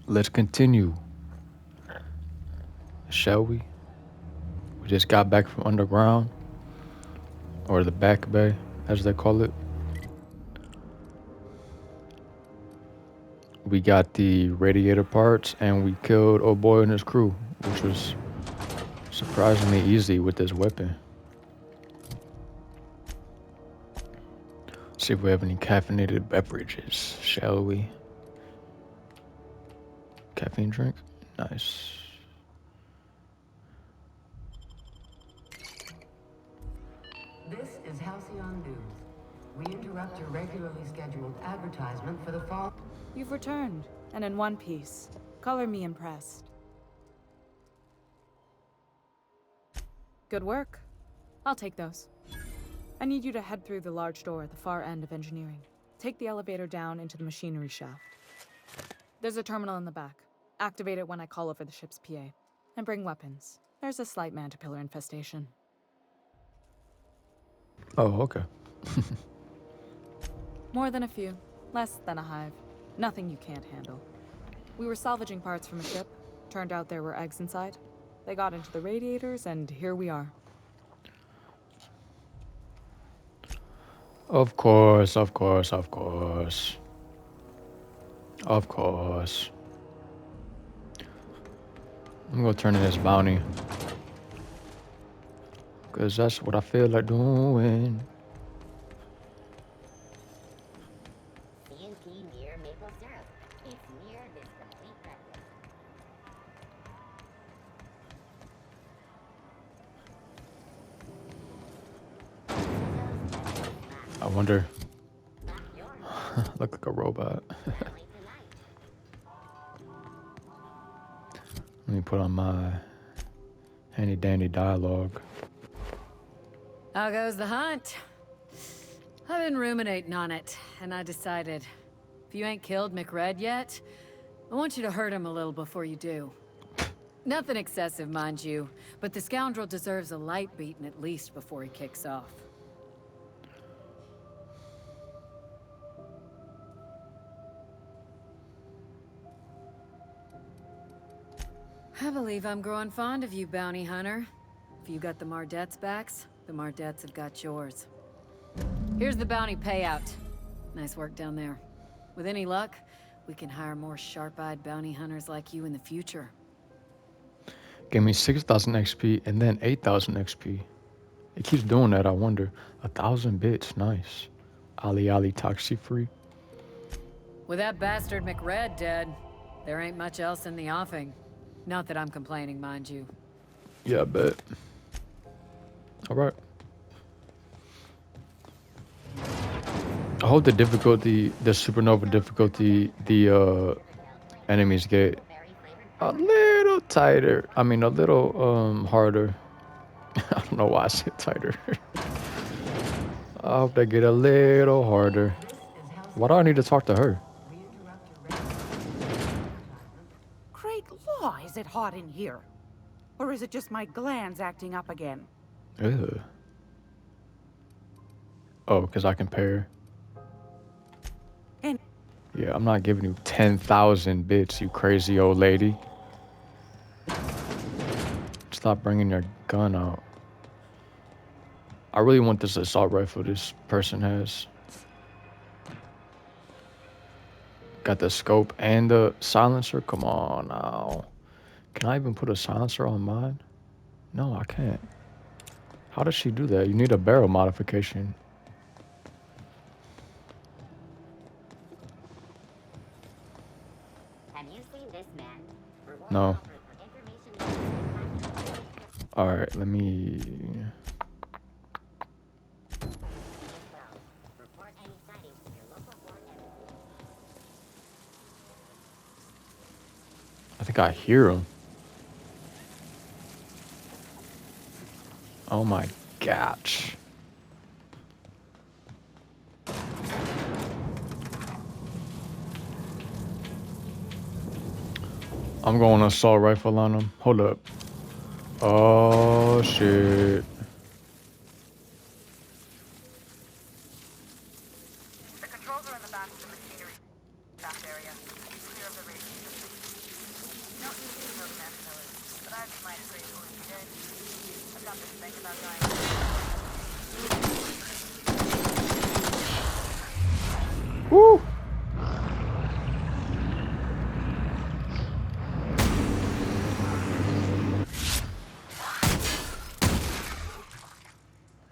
Let's continue, shall we? We just got back from underground, or the back bay, as they call it. We got the radiator parts, and we killed old boy and his crew, which was surprisingly easy with this weapon. See if we have any caffeinated beverages, shall we? Caffeine drink? Nice. This is Halcyon News. We interrupt your regularly scheduled advertisement for the fall. You've returned, and in one piece. Color me impressed. Good work. I'll take those. I need you to head through the large door at the far end of engineering. Take the elevator down into the machinery shaft. There's a terminal in the back. Activate it when I call over the ship's PA. And bring weapons. There's a slight mantipillar infestation. Oh, okay. More than a few. Less than a hive. Nothing you can't handle. We were salvaging parts from a ship. Turned out there were eggs inside. They got into the radiators, and here we are. Of course, of course, of course. Of course. I'm gonna turn in this bounty. Cause that's what I feel like doing. CNP near maple syrup. It's near this complete breakfast. I wonder. Not yours. Look like a robot. Family tonight. Let me put on my handy dandy dialogue. How goes the hunt? I've been ruminating on it, and I decided, if you ain't killed McRed yet, I want you to hurt him a little before you do. Nothing excessive, mind you, but the scoundrel deserves a light beating at least before he kicks off. I believe I'm growing fond of you, bounty hunter. If you got the Mardets' backs, the Mardets have got yours. Here's the bounty payout. Nice work down there. With any luck, we can hire more sharp-eyed bounty hunters like you in the future. Gave me 6,000 XP and then 8,000 XP. It keeps doing that, I wonder. 1,000 bits, nice. Ali Ali Taxi free. With that bastard McRed dead, there ain't much else in the offing. Not that I'm complaining, mind you. Yeah, I bet. Alright. I hope the difficulty, the supernova difficulty, the enemies get a little tighter. I mean, a little harder. I don't know why I said tighter. I hope they get a little harder. This is Halcyon. Why do I need to talk to her? We interrupt your regularly scheduled advertisement. Great law, is it hot in here? Or is it just my glands acting up again? Ugh. Oh, because I compare. And Yeah, I'm not giving you 10,000 bits, you crazy old lady. Stop bringing your gun out. I really want this assault rifle this person has. Got the scope and the silencer. Come on now. Can I even put a silencer on mine? No, I can't. How does she do that? You need a barrel modification. Have you seen this man? Reward No. offered for information. Alright, let me... Report any sightings to your local port and I think I hear him. Oh my gosh. I'm going assault rifle on him. Hold up. Oh shit. The controls are in the back of the machinery shaft area. Clear of the radiators. Don't need to know the marshmallows, but I'd be mighty grateful if you did. I've got this thing about dying. Woo!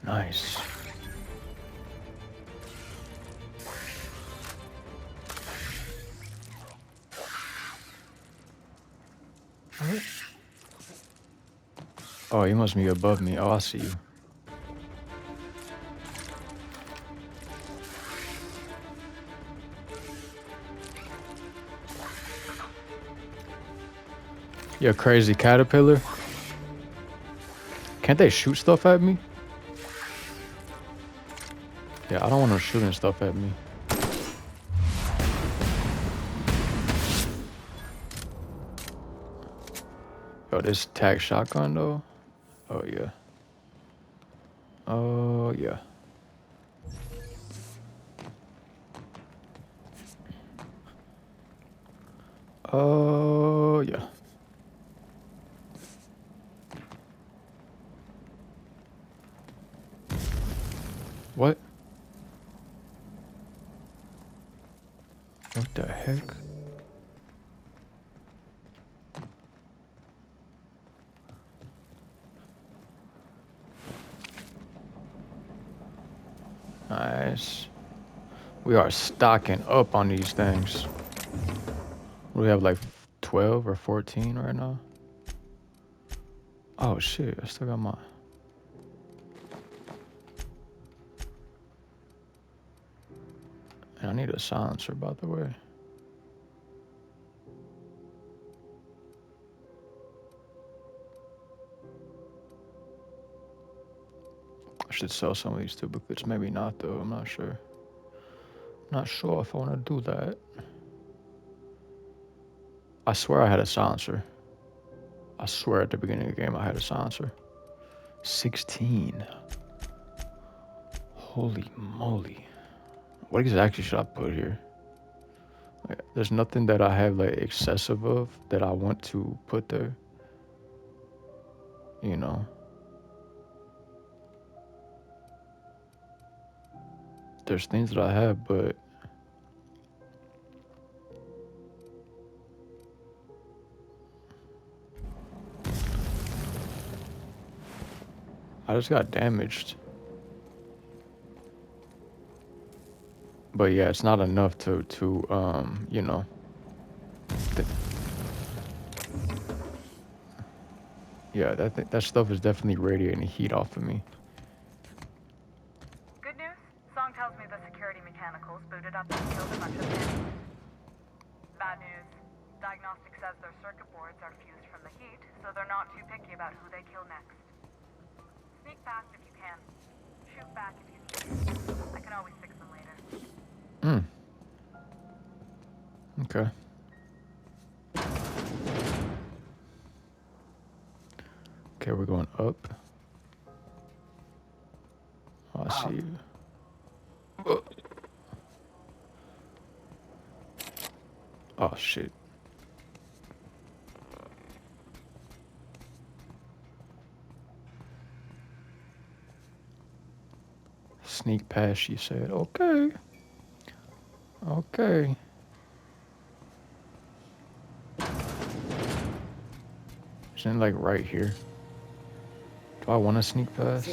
Nice. Oh, you must be above me. Oh, I see you. You a crazy caterpillar? Can't they shoot stuff at me? Yeah, I don't want them shooting stuff at me. Yo, this tag shotgun though? Oh yeah. Oh yeah. Oh yeah. What? What the heck? Nice. We are stocking up on these things. We have like 12 or 14 right now. Oh shit, I still got mine. And I need a silencer, by the way. I should sell some of these duplicates. Maybe not though, I'm not sure. Not sure if I want to do that. I swear I had a silencer. I swear at the beginning of the game I had a silencer. 16. Holy moly. What exactly should I put here? Like, there's nothing that I have like excessive of that I want to put there. You know. There's things that I have, but I just got damaged. But yeah, it's not enough to you know. Yeah, that stuff is definitely radiating heat off of me. Good news? Song tells me the security mechanicals booted up and killed a bunch of men. Bad news. Diagnostic says their circuit boards are fused from the heat, so they're not too picky about who they kill next. Sneak past if you can. Shoot back if you need to. I can always fix them later. Okay. Okay, we're going up. Oh, I see you. Oh shit. Sneak past, she said. Okay. Okay. Isn't it like right here? Do I want to sneak past?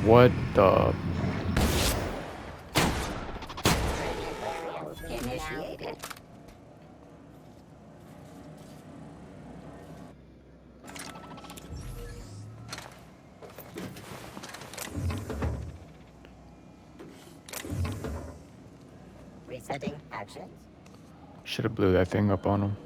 What the? Initiated. Resetting actions. Should have blew that thing up on him.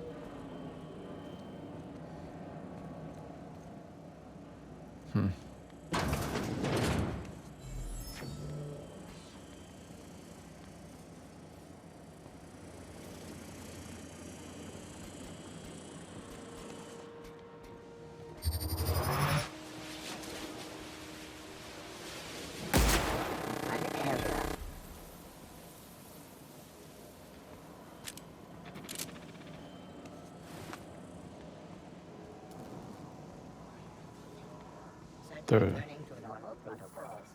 The returning to normal protocols.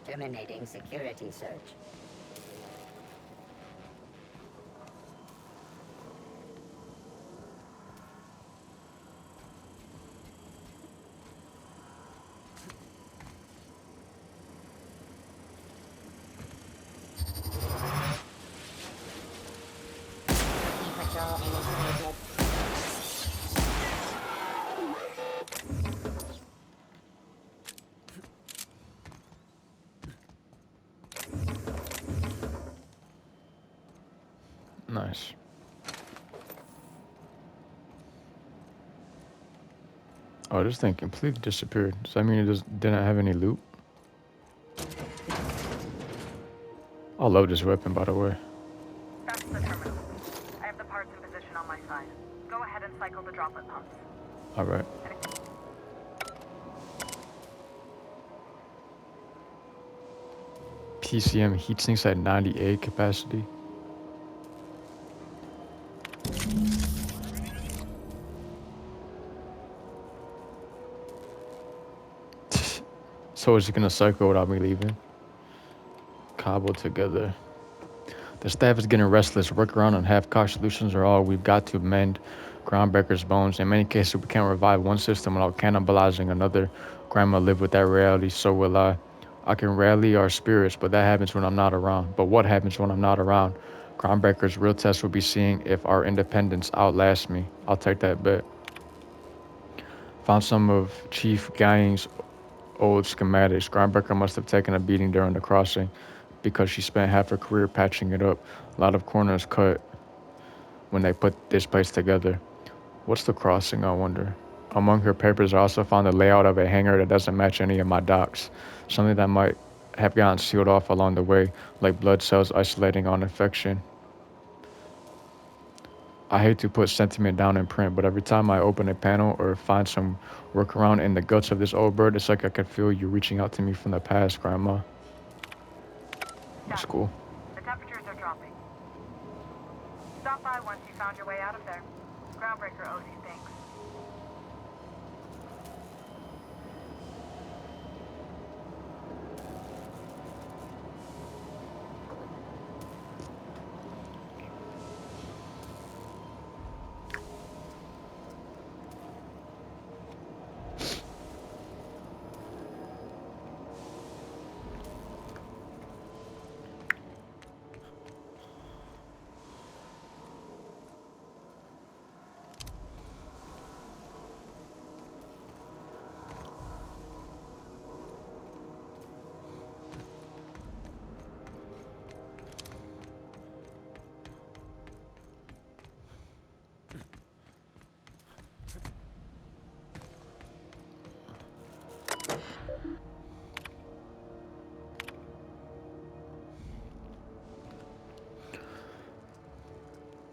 Terminating security search. Patrol initiated. nice. Oh, this thing completely disappeared. Does that mean it just didn't have any loot? I love this weapon, by the way. That's the terminal. I have the parts in position on my side. Go ahead and cycle the droplet pumps. All right. PCM heatsinks at 98 capacity. So is it gonna cycle without me leaving? Cobble together. The staff is getting restless. Workaround and half-cocked solutions are all we've got to mend Groundbreaker's bones. In many cases, we can't revive one system without cannibalizing another. Grandma lived with that reality, so will I. I can rally our spirits, but that happens when I'm not around. But what happens when I'm not around? Groundbreaker's real test will be seeing if our independence outlasts me. I'll take that bet. Found some of Chief Guying's old schematics. Groundbreaker must have taken a beating during the crossing because she spent half her career patching it up. A lot of corners cut when they put this place together. What's the crossing, I wonder? Among her papers, I also found the layout of a hangar that doesn't match any of my docks. Something that might have gotten sealed off along the way, like blood cells isolating on infection. I hate to put sentiment down in print, but every time I open a panel or find some workaround in the guts of this old bird, it's like I could feel you reaching out to me from the past, Grandma. That's cool. The temperatures are dropping. Stop by once you found your way out of there. Groundbreaker owes you thanks.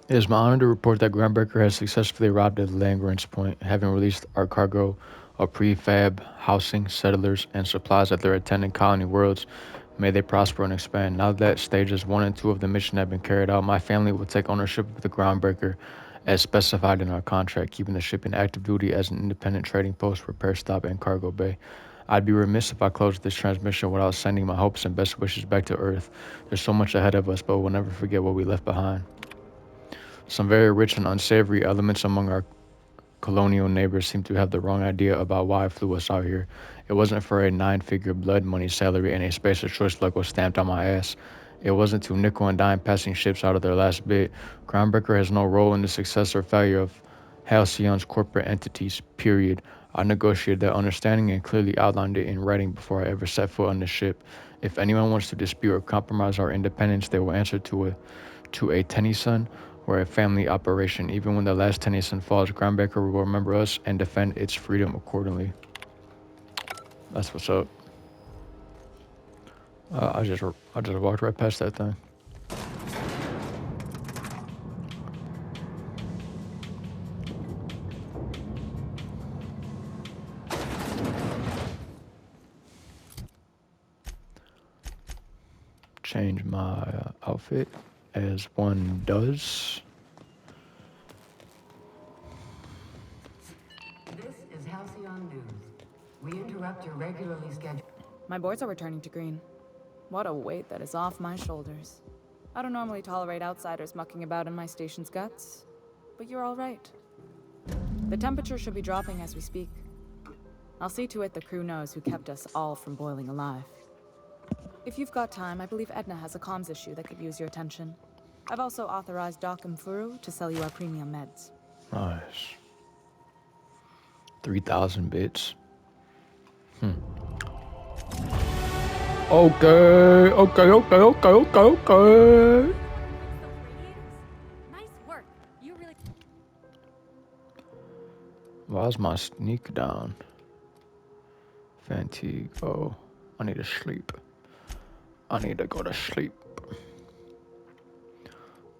It is my honor to report that Groundbreaker has successfully arrived at the Lagrange point, having released our cargo of prefab housing, settlers, and supplies at their attendant colony worlds. May they prosper and expand. Now that stages 1 and 2 of the mission have been carried out, my family will take ownership of the Groundbreaker as specified in our contract, keeping the ship in active duty as an independent trading post, repair stop, and cargo bay. I'd be remiss if I closed this transmission without sending my hopes and best wishes back to Earth. There's so much ahead of us, but we'll never forget what we left behind. Some very rich and unsavory elements among our colonial neighbors seem to have the wrong idea about why I flew us out here. It wasn't for a 9-figure blood money salary and a space of choice logo stamped on my ass. It wasn't to nickel and dime passing ships out of their last bit. Groundbreaker has no role in the success or failure of Halcyon's corporate entities, period. I negotiated that understanding and clearly outlined it in writing before I ever set foot on the ship. If anyone wants to dispute or compromise our independence, they will answer to a Tennyson or a family operation. Even when the last Tennyson falls, Groundbreaker will remember us and defend its freedom accordingly. That's what's up. I just walked right past that thing. change my outfit as one does. This is Halcyon News. We interrupt your regularly scheduled... My boards are returning to green. What a weight that is off my shoulders. I don't normally tolerate outsiders mucking about in my station's guts, but you're all right. The temperature should be dropping as we speak. I'll see to it the crew knows who kept us all from boiling alive. If you've got time, I believe Edna has a comms issue that could use your attention. I've also authorized Doc and Furu to sell you our premium meds. Nice. 3,000 bits. Okay. Nice work. You really. Why's my sneak down? Fatigue. Oh, I need to sleep. I need to go to sleep.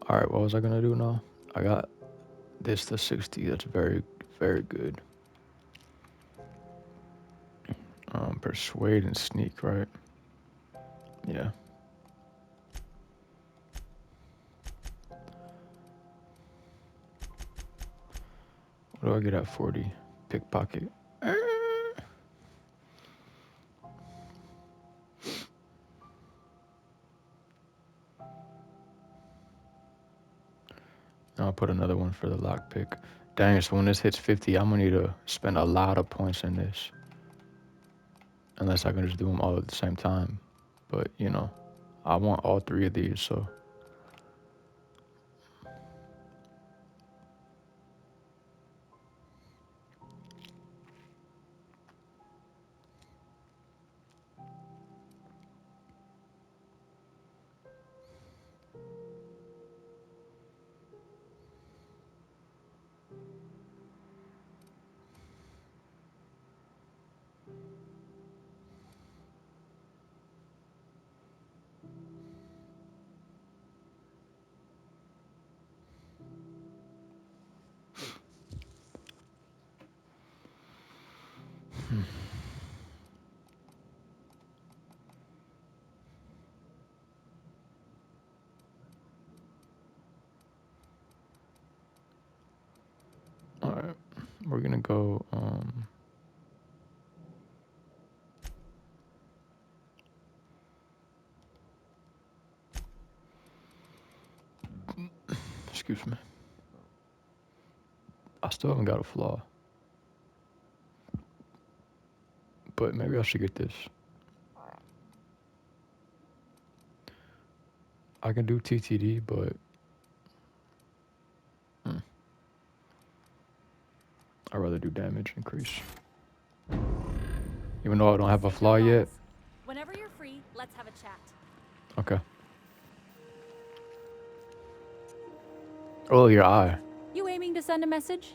Alright, what was I gonna do now? I got this to 60. That's very, very good. Persuade and sneak, right? Yeah. What do I get at 40? Pickpocket. I'll put another one for the lockpick. Dang, so when this hits 50, I'm gonna need to spend a lot of points in this. Unless I can just do them all at the same time. But, you know, I want all three of these, so. Alright, we're gonna go, excuse me. I still haven't got a flaw. But maybe I should get this. I can do TTD, but I'd rather do damage increase. Even though I don't have a flaw yet. Whenever you're free, let's have a chat. Okay. Oh, your eye. You aiming to send a message?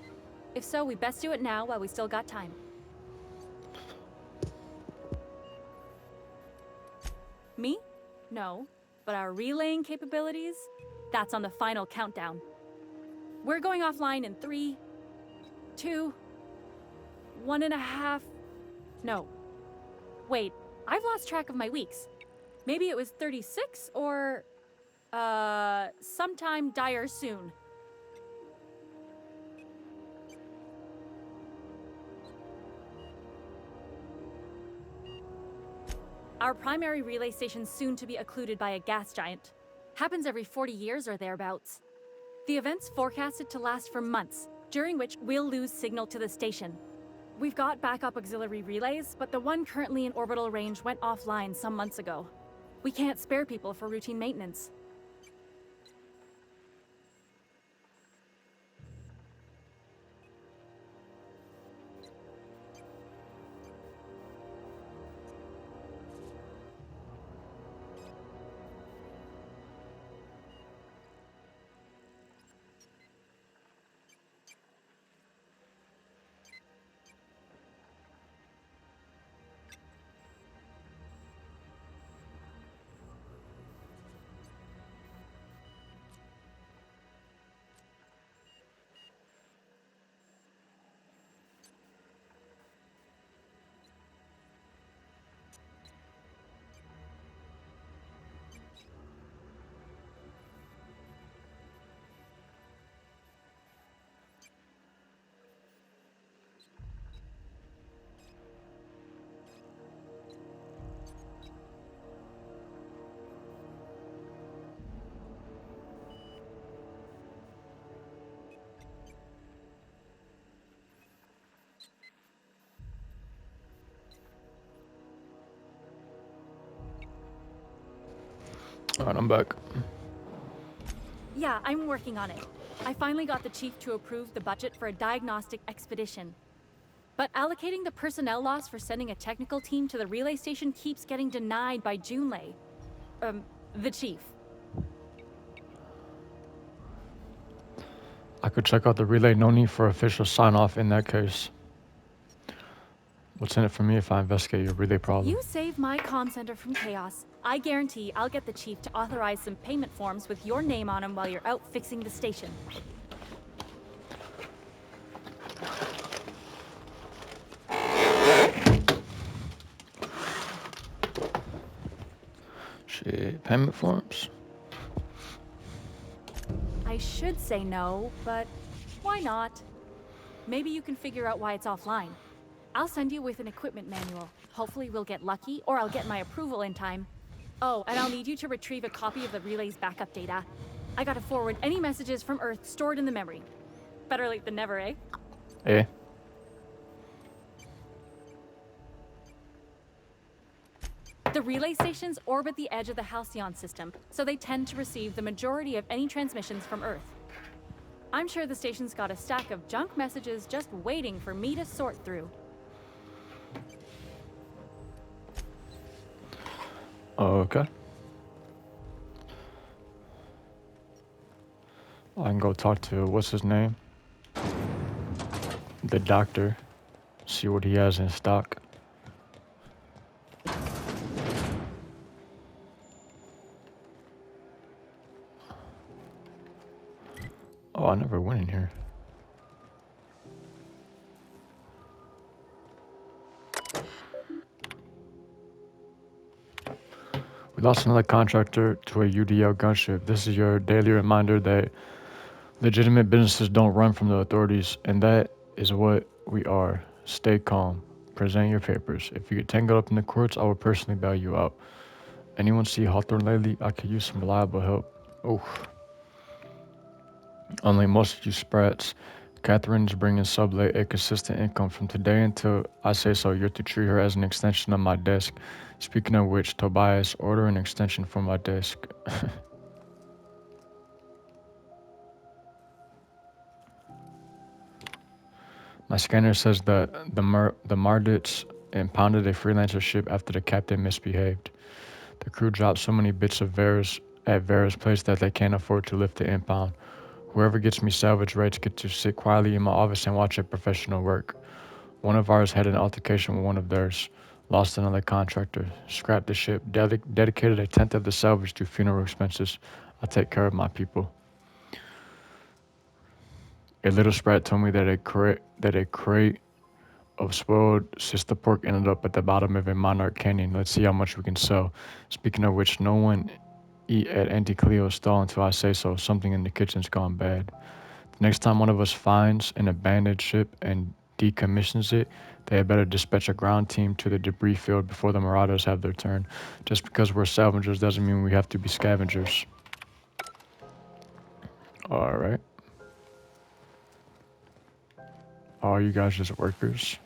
If so, we best do it now while we still got time. Me? No. But our relaying capabilities? That's on the final countdown. We're going offline in 3, 2, 1.5... No. Wait, I've lost track of my weeks. Maybe it was 36 or... sometime dire soon. Our primary relay station's soon to be occluded by a gas giant. Happens every 40 years or thereabouts. The event's forecasted to last for months, during which we'll lose signal to the station. We've got backup auxiliary relays, but the one currently in orbital range went offline some months ago. We can't spare people for routine maintenance. Alright, I'm back. Yeah, I'm working on it. I finally got the chief to approve the budget for a diagnostic expedition. But allocating the personnel loss for sending a technical team to the relay station keeps getting denied by Junlei. The chief. I could check out the relay. No need for official sign-off in that case. What's in it for me if I investigate your relay problem? You save my comm center from chaos. I guarantee I'll get the chief to authorize some payment forms with your name on them while you're out fixing the station. Shit, payment forms? I should say no, but why not? Maybe you can figure out why it's offline. I'll send you with an equipment manual. Hopefully we'll get lucky, or I'll get my approval in time. Oh, and I'll need you to retrieve a copy of the relay's backup data. I gotta forward any messages from Earth stored in the memory. Better late than never, eh? Eh? The relay stations orbit the edge of the Halcyon system, so they tend to receive the majority of any transmissions from Earth. I'm sure the station's got a stack of junk messages just waiting for me to sort through. Okay. I can go talk to, what's his name? The doctor. See what he has in stock. Oh, I never went in here. We lost another contractor to a UDL gunship. This is your daily reminder that legitimate businesses don't run from the authorities, and that is what we are. Stay calm. Present your papers. If you get tangled up in the courts, I will personally bail you out. Anyone see Hawthorne lately? I could use some reliable help. Oof. Unlike most of you sprats, Catherine is bringing Sublate a consistent income from today until I say so. You're to treat her as an extension of my desk. Speaking of which, Tobias, order an extension for my desk. My scanner says that the Mardits impounded a freelancer ship after the captain misbehaved. The crew dropped so many bits of Vera's at Vera's place that they can't afford to lift the impound. Whoever gets me salvage rates get to sit quietly in my office and watch a professional work. One of ours had an altercation with one of theirs. Lost another contractor. Scrapped the ship. Dedicated a tenth of the salvage to funeral expenses. I take care of my people. A little sprat told me that a crate of spoiled sister pork ended up at the bottom of a Monarch Canyon. Let's see how much we can sell. Speaking of which, no one eat at Auntie Cleo's stall until I say so. Something in the kitchen's gone bad. The next time one of us finds an abandoned ship and decommissions it, they had better dispatch a ground team to the debris field before the Marauders have their turn. Just because we're salvagers doesn't mean we have to be scavengers. Alright. Are you guys just workers?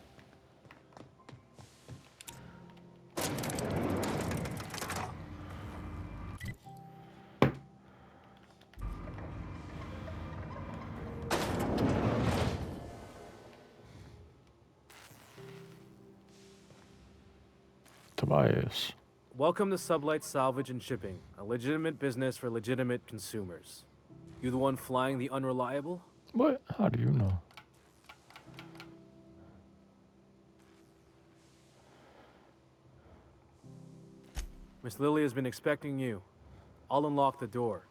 Tobias. Welcome to Sublight Salvage and Shipping, a legitimate business for legitimate consumers. You the one flying the Unreliable? What? How do you know? Miss Lily has been expecting you. I'll unlock the door.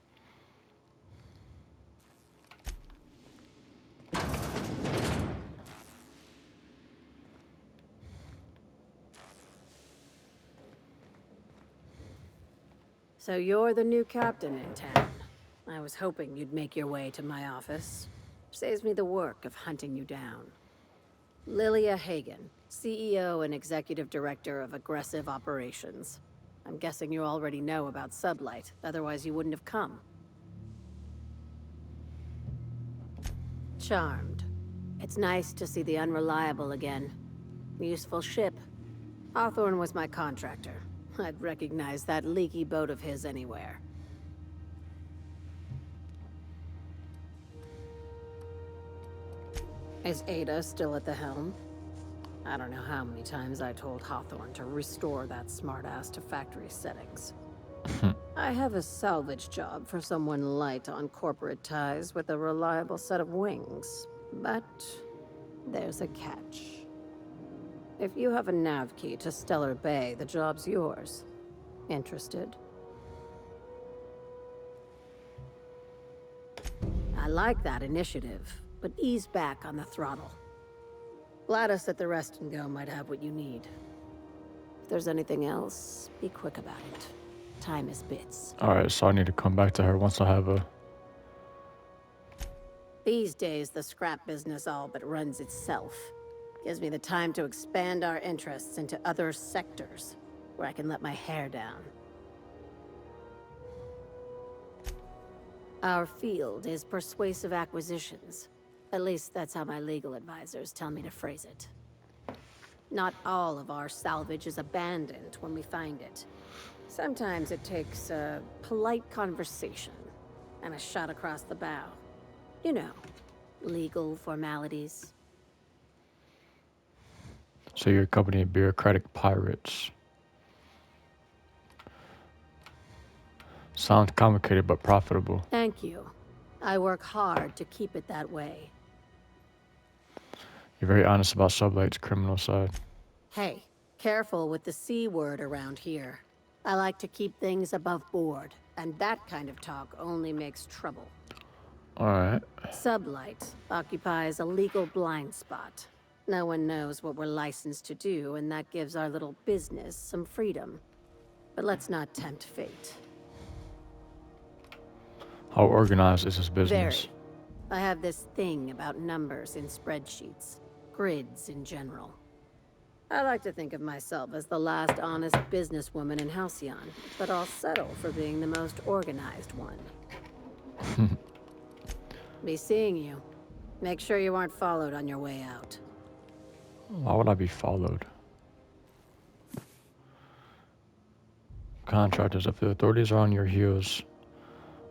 So you're the new captain in town. I was hoping you'd make your way to my office. Saves me the work of hunting you down. Lilia Hagen, CEO and Executive Director of Aggressive Operations. I'm guessing you already know about Sublight, otherwise you wouldn't have come. Charmed. It's nice to see the Unreliable again. Useful ship. Hawthorne was my contractor. I'd recognize that leaky boat of his anywhere. Is Ada still at the helm? I don't know how many times I told Hawthorne to restore that smartass to factory settings. I have a salvage job for someone light on corporate ties with a reliable set of wings. But there's a catch. If you have a nav key to Stellar Bay, the job's yours. Interested? I like that initiative, but ease back on the throttle. Gladys at the Rest and Go might have what you need. If there's anything else, be quick about it. Time is bits. Alright, so I need to come back to her once I have a... These days, the scrap business all but runs itself. Gives me the time to expand our interests into other sectors, where I can let my hair down. Our field is persuasive acquisitions. At least that's how my legal advisors tell me to phrase it. Not all of our salvage is abandoned when we find it. Sometimes it takes a polite conversation and a shot across the bow. You know, legal formalities. So you're a company of bureaucratic pirates. Sounds complicated but profitable. Thank you. I work hard to keep it that way. You're very honest about Sublight's criminal side. Hey, careful with the C word around here. I like to keep things above board, and that kind of talk only makes trouble. Alright. Sublight occupies a legal blind spot. No one knows what we're licensed to do, and that gives our little business some freedom. But let's not tempt fate. How organized is this business? Very. I have this thing about numbers in spreadsheets, grids in general. I like to think of myself as the last honest businesswoman in Halcyon, but I'll settle for being the most organized one. Be seeing you. Make sure you aren't followed on your way out. Why would I be followed? Contractors, if the authorities are on your heels,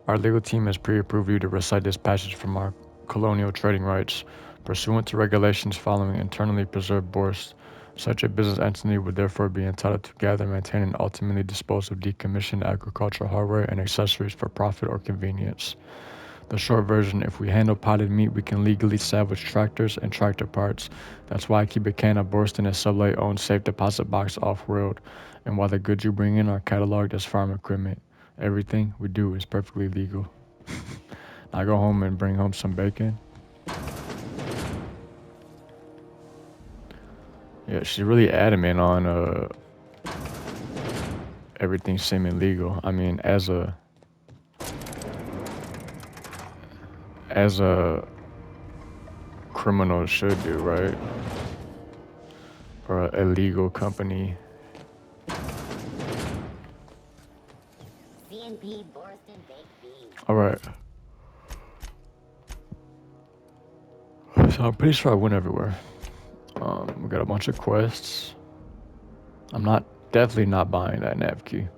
our legal team has pre-approved you to recite this passage from our colonial trading rights. Pursuant to regulations following internally preserved bourse, such a business entity would therefore be entitled to gather, maintain, and ultimately dispose of decommissioned agricultural hardware and accessories for profit or convenience. The short version, if we handle potted meat, we can legally salvage tractors and tractor parts. That's why I keep a can of Borston and Sublight-owned safe deposit box off-world, and while the goods you bring in are cataloged as farm equipment, everything we do is perfectly legal. I go home and bring home some bacon. Yeah, she's really adamant on everything seeming legal. I mean, as a criminal should do, right? Or a illegal company. CNP Borston baked beans. All right. So I'm pretty sure I went everywhere. We got a bunch of quests. I'm definitely not buying that nav key.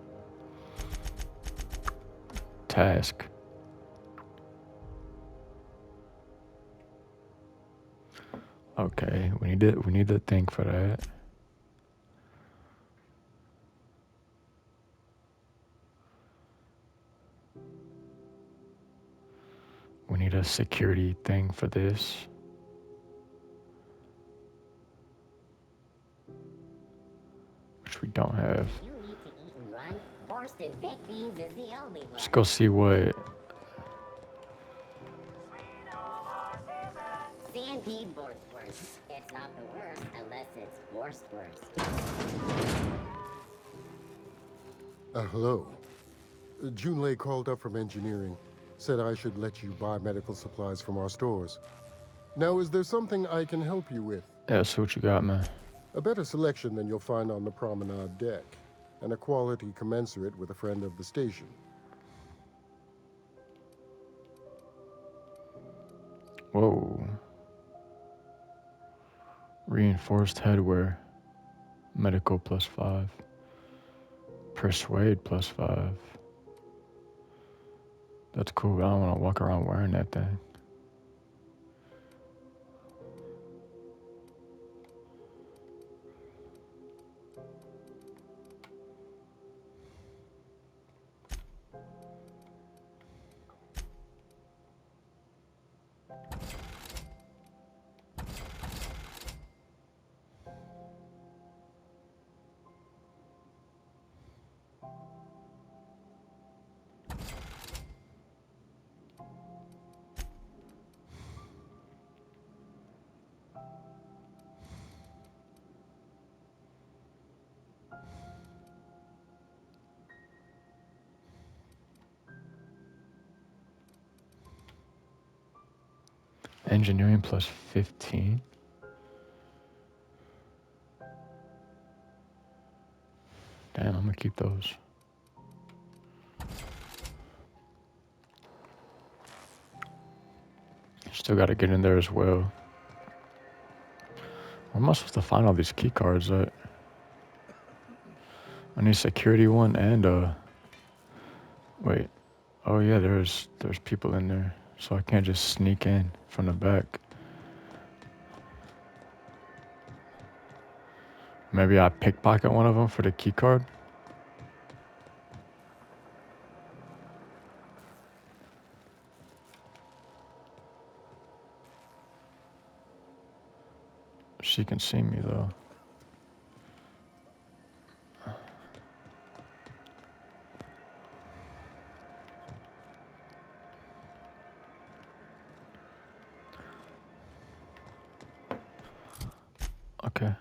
Task. Okay, we need to think for that. We need a security thing for this. Which we don't have. You need to eat and run. Borston baked beans is the only one. Let's go see what... CNP Borstwurst. It's not the worst unless it's Borstwurst. Hello. Junlei called up from engineering. Said I should let you buy medical supplies from our stores. Now, is there something I can help you with? Yeah, so what you got, man? A better selection than you'll find on the promenade deck, and a quality commensurate with a friend of the station. Whoa. Reinforced headwear. Medical +5. Persuade +5. That's cool. I don't want to walk around wearing that thing. Engineering plus 15. Damn, I'm gonna keep those. Still gotta get in there as well. Where am I supposed to find all these key cards at? I need security one and wait. Oh yeah, there's people in there. So I can't just sneak in from the back. Maybe I pickpocket one of them for the key card. She can see me though. Okay.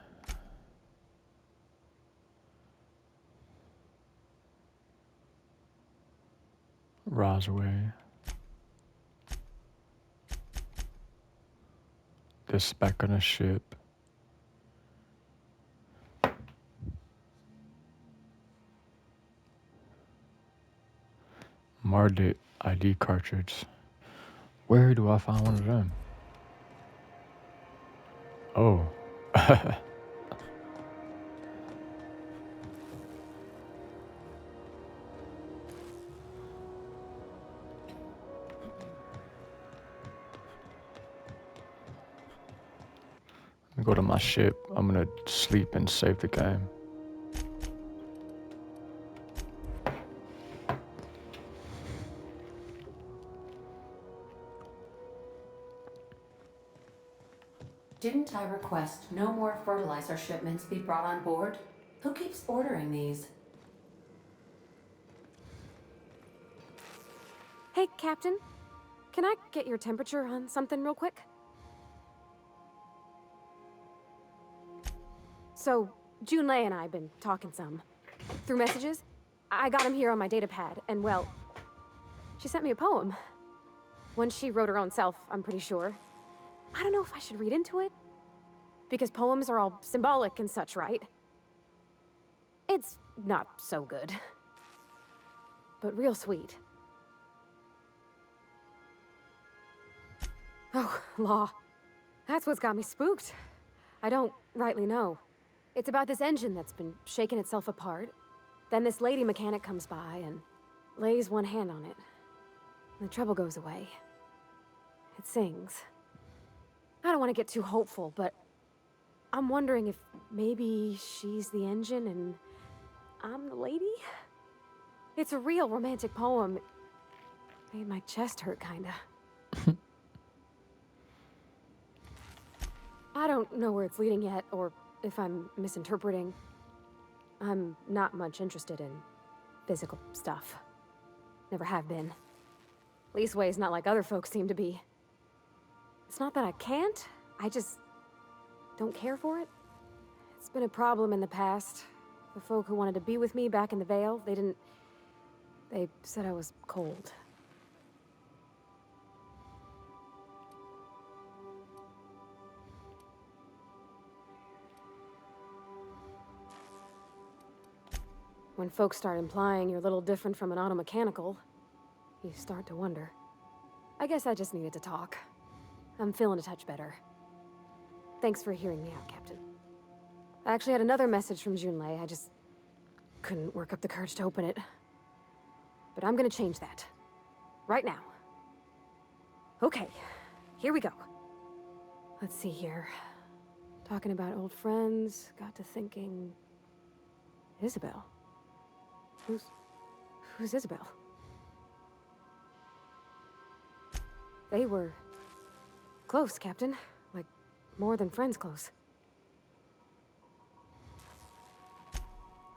Rosway. This back on a ship. Mardit ID cartridge. Where do I find one of them? Oh. Go to my ship. I'm gonna sleep and save the game. Didn't I request no more fertilizer shipments be brought on board? Who keeps ordering these? Hey, Captain. Can I get your temperature on something real quick? So, Junlei and I have been talking some. Through messages. I got him here on my datapad, and well, she sent me a poem. One she wrote her own self, I'm pretty sure. I don't know if I should read into it. Because poems are all symbolic and such, right? It's not so good. But real sweet. Oh, law. That's what's got me spooked. I don't rightly know. It's about this engine that's been shaking itself apart. Then this lady mechanic comes by and lays one hand on it. And the trouble goes away. It sings. I don't want to get too hopeful, but I'm wondering if maybe she's the engine and I'm the lady? It's a real romantic poem. It made my chest hurt, kinda. I don't know where it's leading yet, or if I'm misinterpreting. I'm not much interested in physical stuff. Never have been. Leastways not like other folks seem to be. It's not that I can't, I just don't care for it. It's been a problem in the past. The folk who wanted to be with me back in the Vale, they said I was cold. When folks start implying you're a little different from an automechanical, you start to wonder. I guess I just needed to talk. I'm feeling a touch better. Thanks for hearing me out, Captain. I actually had another message from Junlei. I just couldn't work up the courage to open it. But I'm gonna change that. Right now. Okay, here we go. Let's see here. Talking about old friends, got to thinking... Isabel? Who's Isabel? They were close, Captain. Like, more than friends close.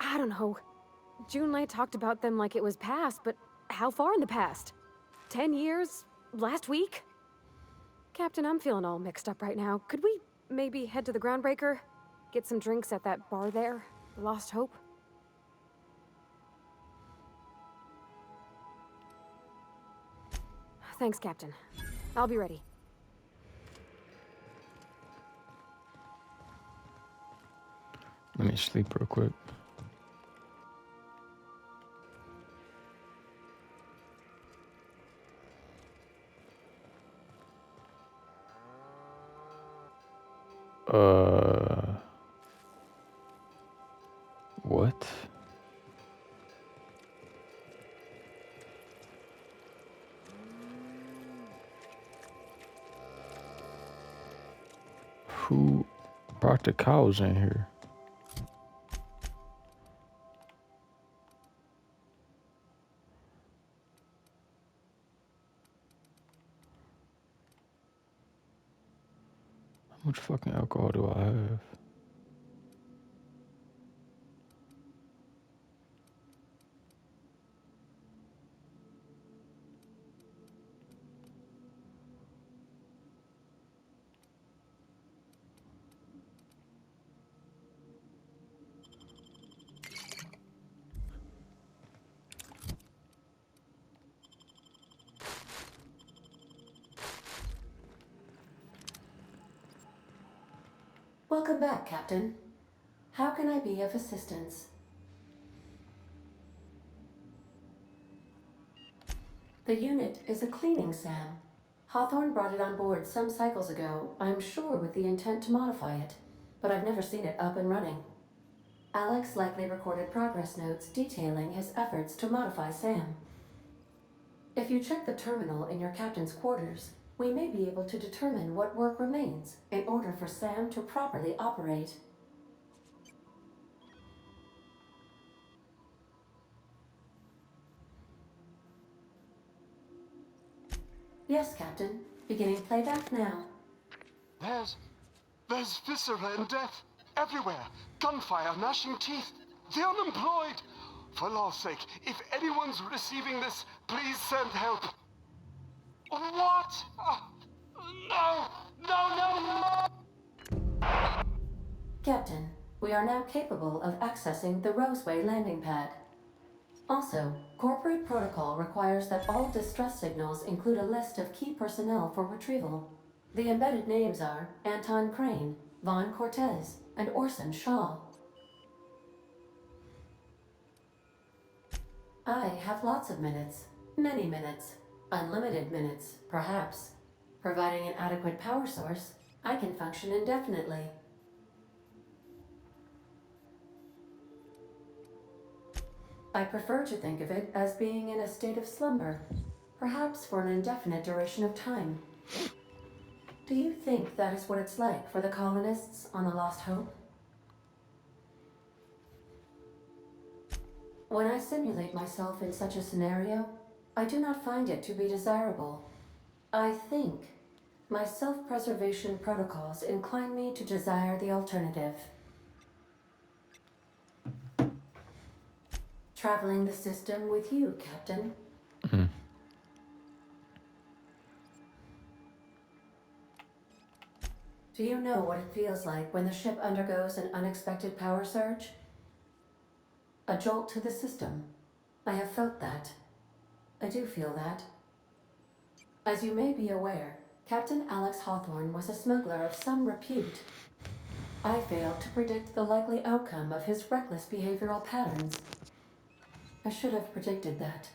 I don't know. Junlei talked about them like it was past, but how far in the past? 10 years? Last week? Captain, I'm feeling all mixed up right now. Could we maybe head to the Groundbreaker? Get some drinks at that bar there? The Lost Hope? Thanks, Captain. I'll be ready. Let me sleep real quick. What? Who brought the cows in here? How much fucking alcohol do I have? Welcome back, Captain. How can I be of assistance? The unit is a cleaning SAM. Hawthorne brought it on board some cycles ago, I'm sure with the intent to modify it, but I've never seen it up and running. Alex likely recorded progress notes detailing his efforts to modify SAM. If you check the terminal in your captain's quarters, we may be able to determine what work remains in order for SAM to properly operate. Yes, Captain. Beginning playback now. There's viscera and death everywhere. Gunfire, gnashing teeth. The unemployed. For law's sake, if anyone's receiving this, please send help. What? No! Captain, we are now capable of accessing the Roseway landing pad. Also, corporate protocol requires that all distress signals include a list of key personnel for retrieval. The embedded names are Anton Crane, Vaughn Cortez, and Orson Shaw. I have lots of minutes. Many minutes. Unlimited minutes, perhaps. Providing an adequate power source, I can function indefinitely. I prefer to think of it as being in a state of slumber, perhaps for an indefinite duration of time. Do you think that is what it's like for the colonists on the Lost Hope? When I simulate myself in such a scenario, I do not find it to be desirable. I think my self-preservation protocols incline me to desire the alternative. Traveling the system with you, Captain. Do you know what it feels like when the ship undergoes an unexpected power surge? A jolt to the system. I have felt that. I do feel that. As you may be aware, Captain Alex Hawthorne was a smuggler of some repute. I failed to predict the likely outcome of his reckless behavioral patterns. I should have predicted that.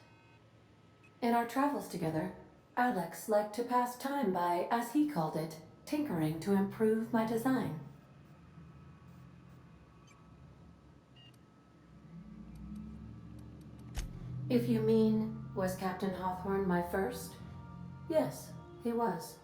In our travels together, Alex liked to pass time by, as he called it, tinkering to improve my design. If you mean, was Captain Hawthorne my first? Yes, he was.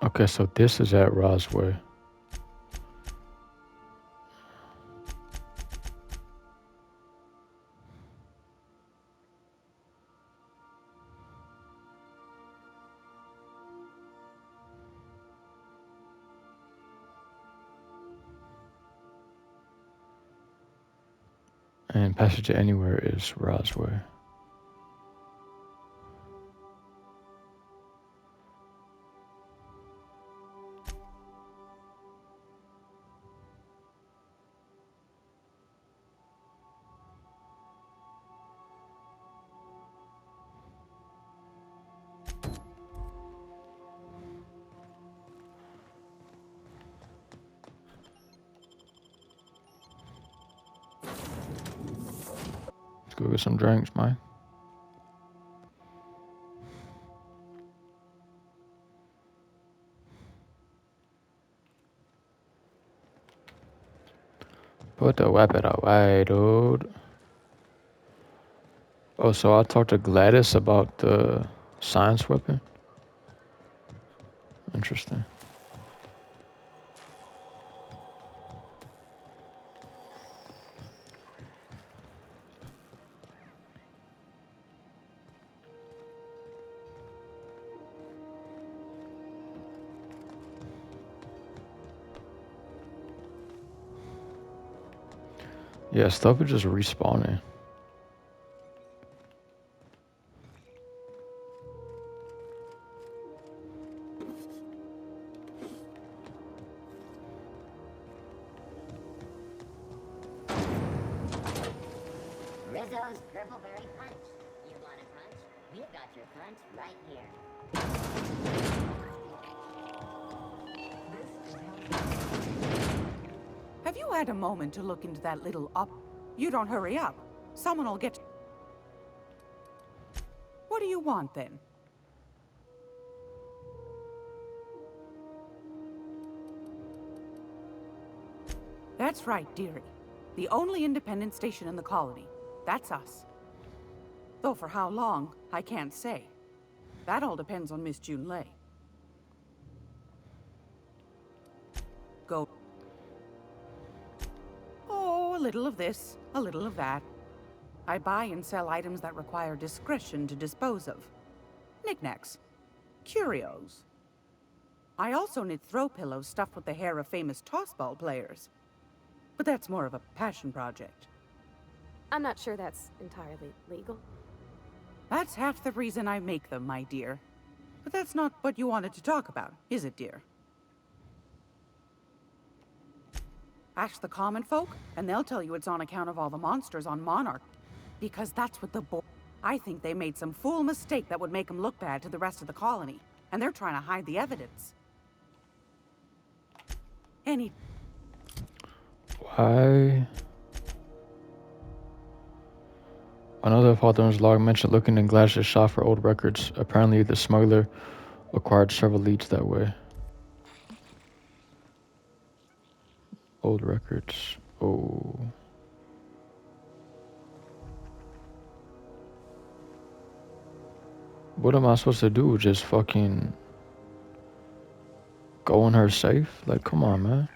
Okay, so this is at Roswell. And Passage to Anywhere is Roswell. Let's go get some drinks, man. Put the weapon away, dude. Oh, so I talked to Gladys about the science weapon? Interesting. Yeah, stuff is just respawning. Rizzo's Purpleberry Punch. You want a punch? We've got your punch right here. Have you had a moment to look into that little up? You don't hurry up. Someone will get... What do you want, then? That's right, dearie. The only independent station in the colony. That's us. Though for how long, I can't say. That all depends on Miss Junlei. Go. Oh, a little of this, a little of that. I buy and sell items that require discretion to dispose of. Knickknacks. Curios. I also knit throw pillows stuffed with the hair of famous tossball players. But that's more of a passion project. I'm not sure that's entirely legal. That's half the reason I make them, my dear. But that's not what you wanted to talk about, is it, dear? Ask the common folk, and they'll tell you it's on account of all the monsters on Monarch. Because that's what the I think they made some fool mistake that would make them look bad to the rest of the colony. And they're trying to hide the evidence. Why? Another father's log mentioned looking in Gladys' shop for old records. Apparently, the smuggler acquired several leads that way. Old records. Oh. What am I supposed to do? Just fucking go in her safe? Like, come on, man.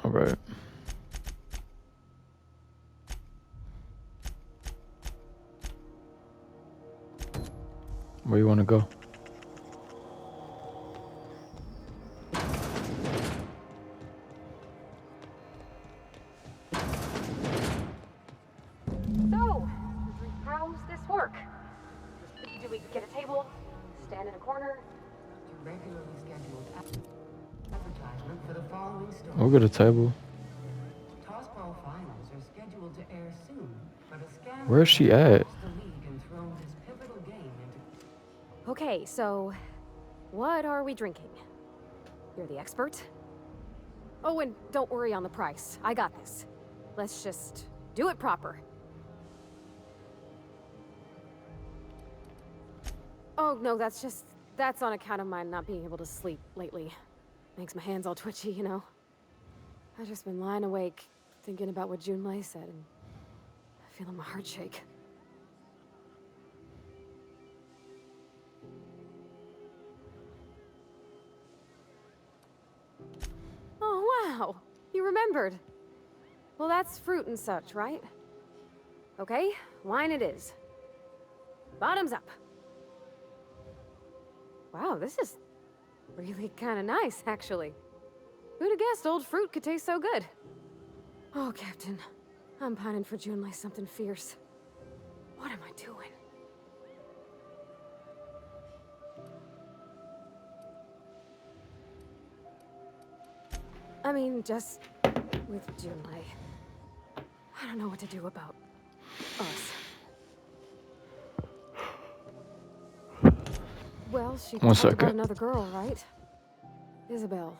All right. Where you want to go? So, how's this work? Do we get a table, stand in a corner? Regularly scheduled advertisement for the following story. We'll get a table. Tossball finals are scheduled to air soon, but a scandal Where's she at? across the league and thrown this pivotal game into Okay, so what are we drinking? You're the expert. Oh, and don't worry on the price. I got this. Let's just do it proper. Oh, no, that's on account of my not being able to sleep lately. Makes my hands all twitchy, you know? I've just been lying awake, thinking about what Junlei said, and feeling my heart shake. Oh, wow! You remembered. Well, that's fruit and such, right? Okay, wine it is. Bottoms up. Wow, this is really kind of nice, actually. Who'd have guessed old fruit could taste so good? Oh, Captain. I'm pining for Junlei something fierce. What am I doing? I mean, just with Junlei. I don't know what to do about us. Well, she One talked about second. another girl, right? Isabel.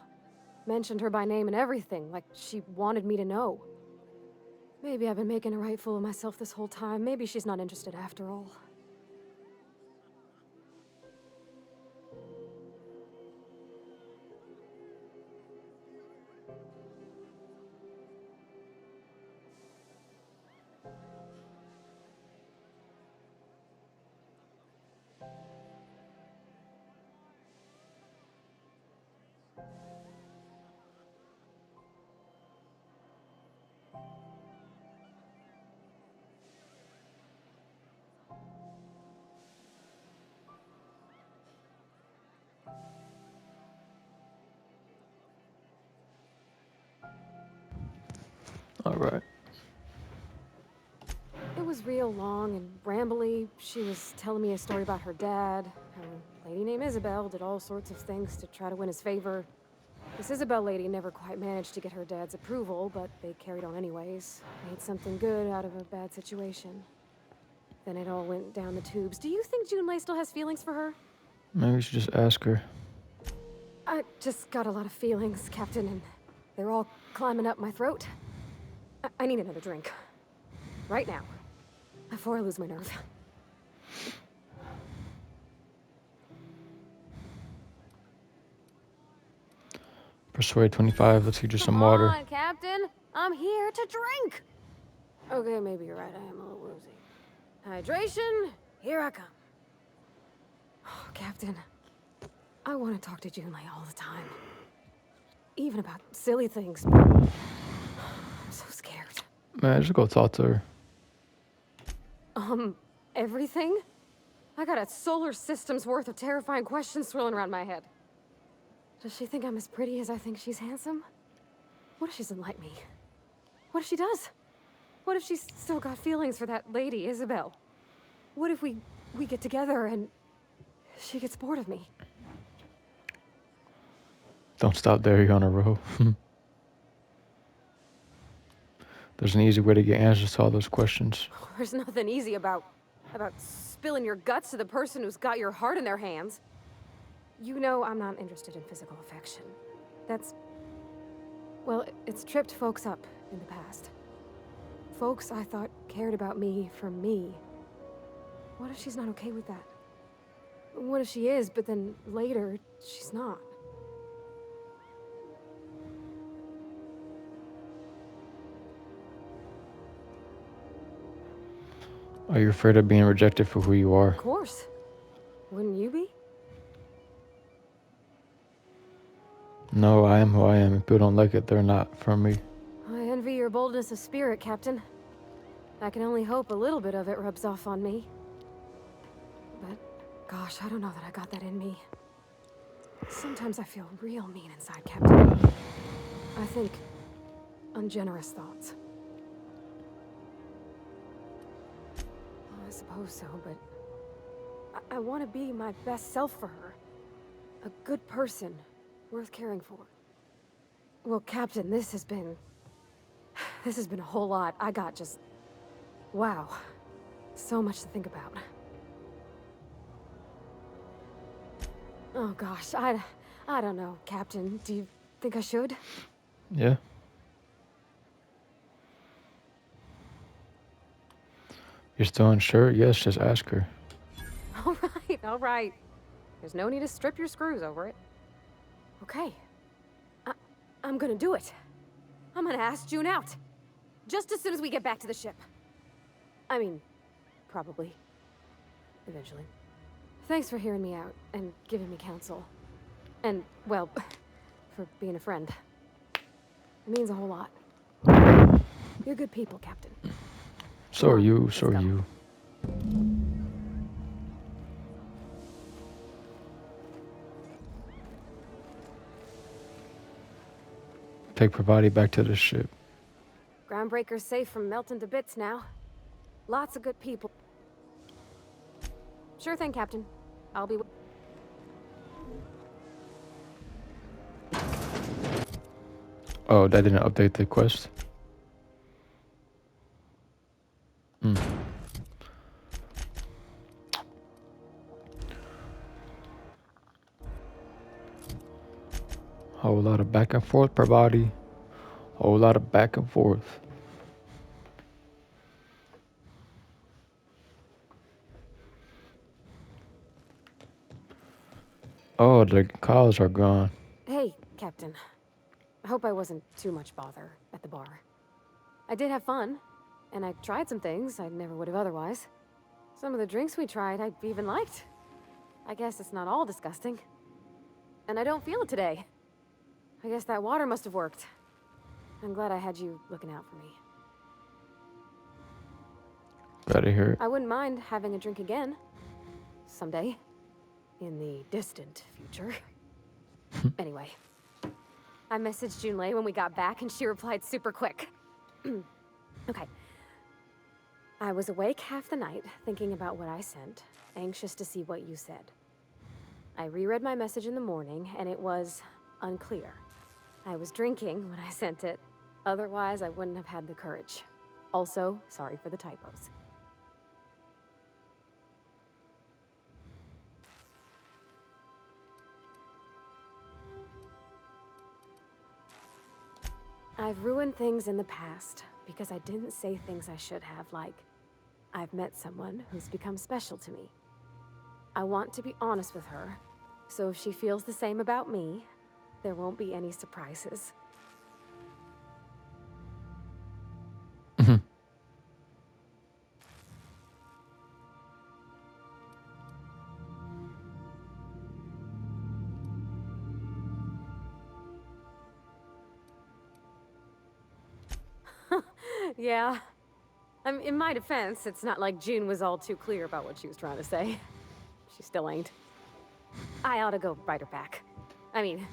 Mentioned her by name and everything, like she wanted me to know. Maybe I've been making a right fool of myself this whole time. Maybe she's not interested after all. All right. It was real long and rambly. She was telling me a story about her dad. How a lady named Isabel did all sorts of things to try to win his favor. This Isabel lady never quite managed to get her dad's approval, but they carried on anyways. Made something good out of a bad situation. Then it all went down the tubes. Do you think Junlei still has feelings for her? Maybe we should just ask her. I just got a lot of feelings, Captain, and they're all climbing up my throat. I need another drink. Right now. Before I lose my nerve. Persuade 25. Let's get you some water. Come on, Captain. I'm here to drink. Okay, maybe you're right. I am a little woozy. Hydration, here I come. Oh, Captain, I want to talk to Junlei all the time. Even about silly things. I'm so scared. Man, just go talk to her. Everything? I got a solar system's worth of terrifying questions swirling around my head. Does she think I'm as pretty as I think she's handsome? What if she doesn't like me? What if she does? What if she's still got feelings for that lady, Isabel? What if we get together and she gets bored of me? Don't stop there. You're on a roll. There's an easy way to get answers to all those questions. There's nothing easy about spilling your guts to the person who's got your heart in their hands. You know I'm not interested in physical affection. That's... well, it's tripped folks up in the past. Folks I thought cared about me for me. What if she's not okay with that? What if she is, but then later, she's not? Are you afraid of being rejected for who you are? Of course. Wouldn't you be? No, I am who I am. If people don't like it, they're not for me. I envy your boldness of spirit, Captain. I can only hope a little bit of it rubs off on me. But, gosh, I don't know that I got that in me. Sometimes I feel real mean inside, Captain. I think ungenerous thoughts. I suppose so, but I want to be my best self for her. A good person, worth caring for. Well, Captain, this has been a whole lot. I got just... wow. So much to think about. Oh gosh, I I don't know, Captain. Do you think I should? Yeah. You're still unsure? Yes, just ask her. All right, all right. There's no need to strip your screws over it. Okay. I'm gonna do it. I'm gonna ask June out. Just as soon as we get back to the ship. I mean, probably. Eventually. Thanks for hearing me out and giving me counsel. And, well, for being a friend. It means a whole lot. You're good people, Captain. So are you, so are you. Take Pravati back to the ship. Groundbreaker's safe from melting to bits now. Lots of good people. Sure thing, Captain. I'll be... Oh, that didn't update the quest? Whole lot of back and forth, Pravati. Whole lot of back and forth. Oh, the cows are gone. Hey, Captain. I hope I wasn't too much bother at the bar. I did have fun, and I tried some things I never would have otherwise. Some of the drinks we tried I even liked. I guess it's not all disgusting. And I don't feel it today. I guess that water must have worked. I'm glad I had you looking out for me. Glad to hear it. I wouldn't mind having a drink again. Someday. In the distant future. Anyway. I messaged Junlei when we got back and she replied super quick. Okay. I was awake half the night, thinking about what I sent, anxious to see what you said. I reread my message in the morning, and it was unclear. I was drinking when I sent it. Otherwise, I wouldn't have had the courage. Also, sorry for the typos. I've ruined things in the past because I didn't say things I should have, like, I've met someone who's become special to me. I want to be honest with her, so if she feels the same about me, there won't be any surprises. Yeah. In my defense, it's not like June was all too clear about what she was trying to say. She still ain't. I ought to go write her back. I mean,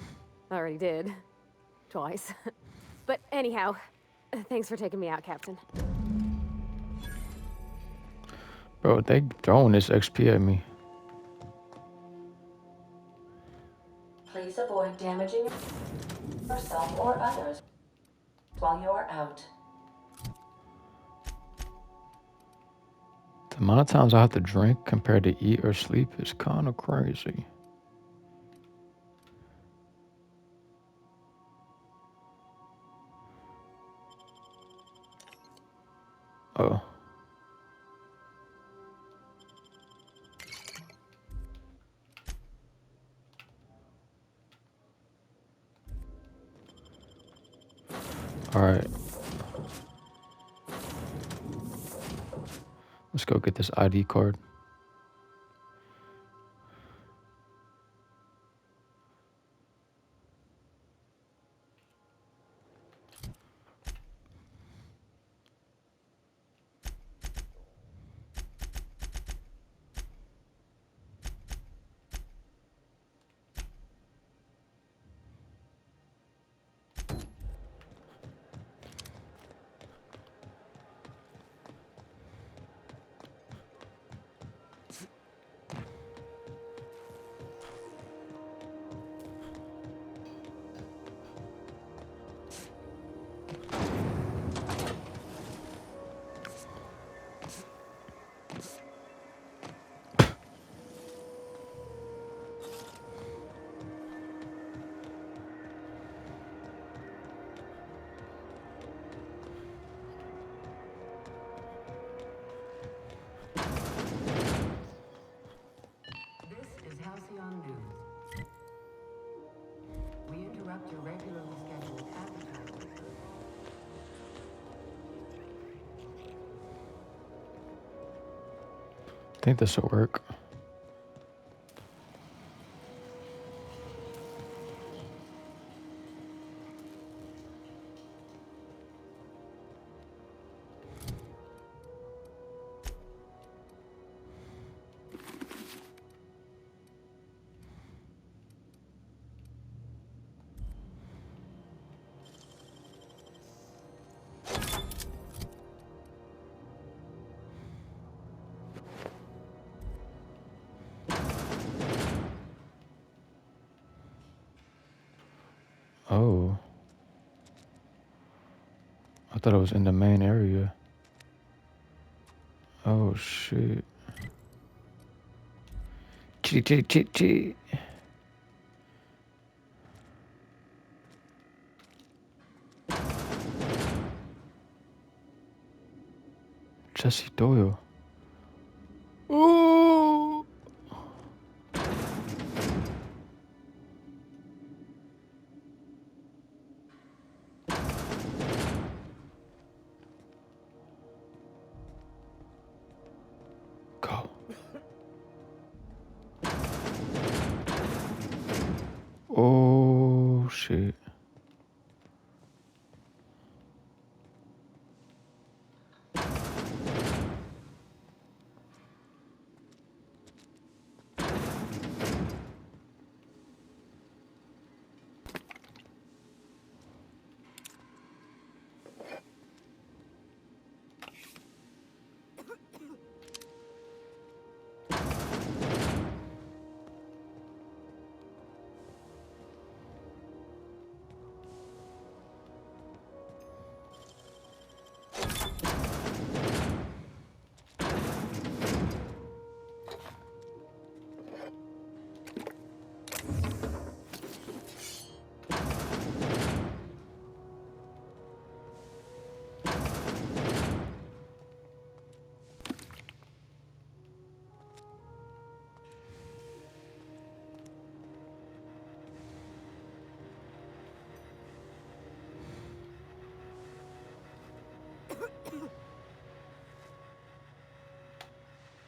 I already did. Twice. But anyhow, thanks for taking me out, Captain. Bro, they throwing this XP at me. Please avoid damaging yourself or others while you are out. The amount of times I have to drink compared to eat or sleep is kind of crazy. Oh. All right. Let's go get this ID card. interrupt your regularly scheduled advertising. I think this will work. Oh. I thought it was in the main area. Oh shit. Chitty. Jesse Doyle. Ooh. Go. Oh shit.